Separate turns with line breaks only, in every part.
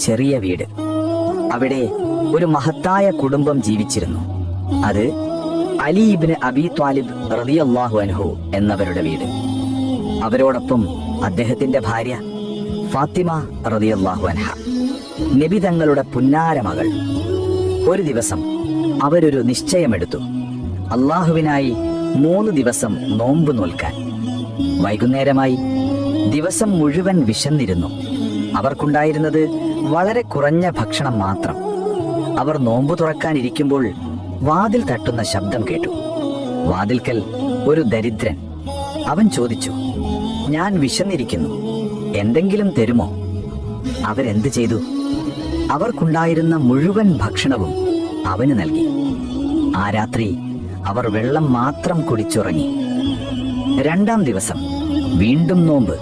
ചെറിയ വീട്. അവിടെ ഒരു മഹത്തായ കുടുംബം ജീവിച്ചിരുന്നു. അത് അലി ഇബ്നു അബി ത്വാലിബ് റളിയല്ലാഹു അൻഹു എന്നവരുടെ വീട്. അവരോടൊപ്പം അദ്ദേഹത്തിന്റെ ഭാര്യ ഫാത്തിമ റളിയല്ലാഹു അൻഹ, നബി തങ്ങളുടെ പുന്നാര മകൾ. ഒരു ദിവസം അവരൊരു നിശ്ചയമെടുത്തു, അള്ളാഹുവിനായി 3 ദിവസം നോമ്പ് നോൽക്കാൻ. വൈകുന്നേരമായി. ദിവസം മുഴുവൻ വിശന്നിരുന്നു. അവർക്കുണ്ടായിരുന്നത് വളരെ കുറഞ്ഞ ഭക്ഷണം മാത്രം. അവർ നോമ്പ് തുറക്കാനിരിക്കുമ്പോൾ വാതിൽ തട്ടുന്ന ശബ്ദം കേട്ടു. വാതിൽക്കൽ ഒരു ദരിദ്രൻ. അവൻ ചോദിച്ചു, ഞാൻ വിശന്നിരിക്കുന്നു, എന്തെങ്കിലും തരുമോ? അവരെന്ത് ചെയ്തു? അവർക്കുണ്ടായിരുന്ന മുഴുവൻ ഭക്ഷണവും അവന് നൽകി. ആ രാത്രി അവർ വെള്ളം മാത്രം കുടിച്ചുറങ്ങി. 2-ാം ദിവസം വീണ്ടും നോമ്പ്.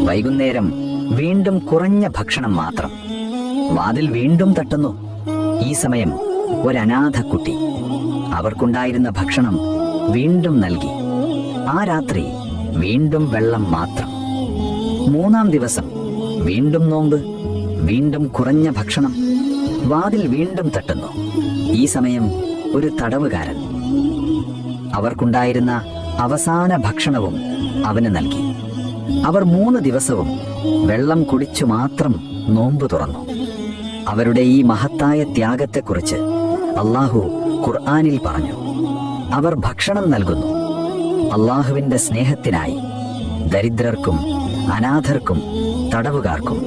വൈകുന്നേരം വീണ്ടും കുറഞ്ഞ ഭക്ഷണം മാത്രം. വാതിൽ വീണ്ടും തട്ടുന്നു. ഈ സമയം ഒരനാഥ കുട്ടി. അവർക്കുണ്ടായിരുന്ന ഭക്ഷണം വീണ്ടും നൽകി. ആ രാത്രി വീണ്ടും വെള്ളം മാത്രം. 3-ാം ദിവസം വീണ്ടും നോമ്പ്, വീണ്ടും കുറഞ്ഞ ഭക്ഷണം. വാതിൽ വീണ്ടും തട്ടുന്നു. ഈ സമയം ഒരു തടവുകാരൻ. അവർക്കുണ്ടായിരുന്ന അവസാന ഭക്ഷണവും അവന് നൽകി. അവർ 3 ദിവസവും വെള്ളം കുടിച്ചു മാത്രം നോമ്പ് തുറന്നു. അവരുടെ ഈ മഹത്തായ ത്യാഗത്തെക്കുറിച്ച് അള്ളാഹു ഖുർആനിൽ പറഞ്ഞു, അവർ ഭക്ഷണം നൽകുന്നു അള്ളാഹുവിന്റെ സ്നേഹത്തിനായി ദരിദ്രർക്കും അനാഥർക്കും തടവുകാർക്കും.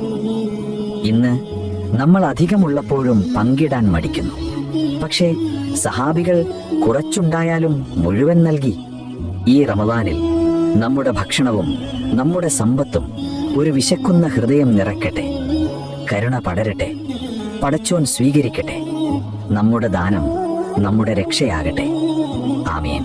ഇന്ന് നമ്മൾ അധികമുള്ളപ്പോഴും പങ്കിടാൻ മടിക്കുന്നു. പക്ഷേ സഹാബികൾ കുറച്ചുണ്ടായാലും മുഴുവൻ നൽകി. ഈ റമദാനിൽ നമ്മുടെ ഭക്ഷണവും നമ്മുടെ സമ്പത്തും ഒരു വിശക്കുന്ന ഹൃദയം നിറയ്ക്കട്ടെ. കരുണ പടരട്ടെ. പടച്ചോൻ സ്വീകരിക്കട്ടെ. നമ്മുടെ ദാനം നമ്മുടെ രക്ഷയാകട്ടെ. ആമീൻ.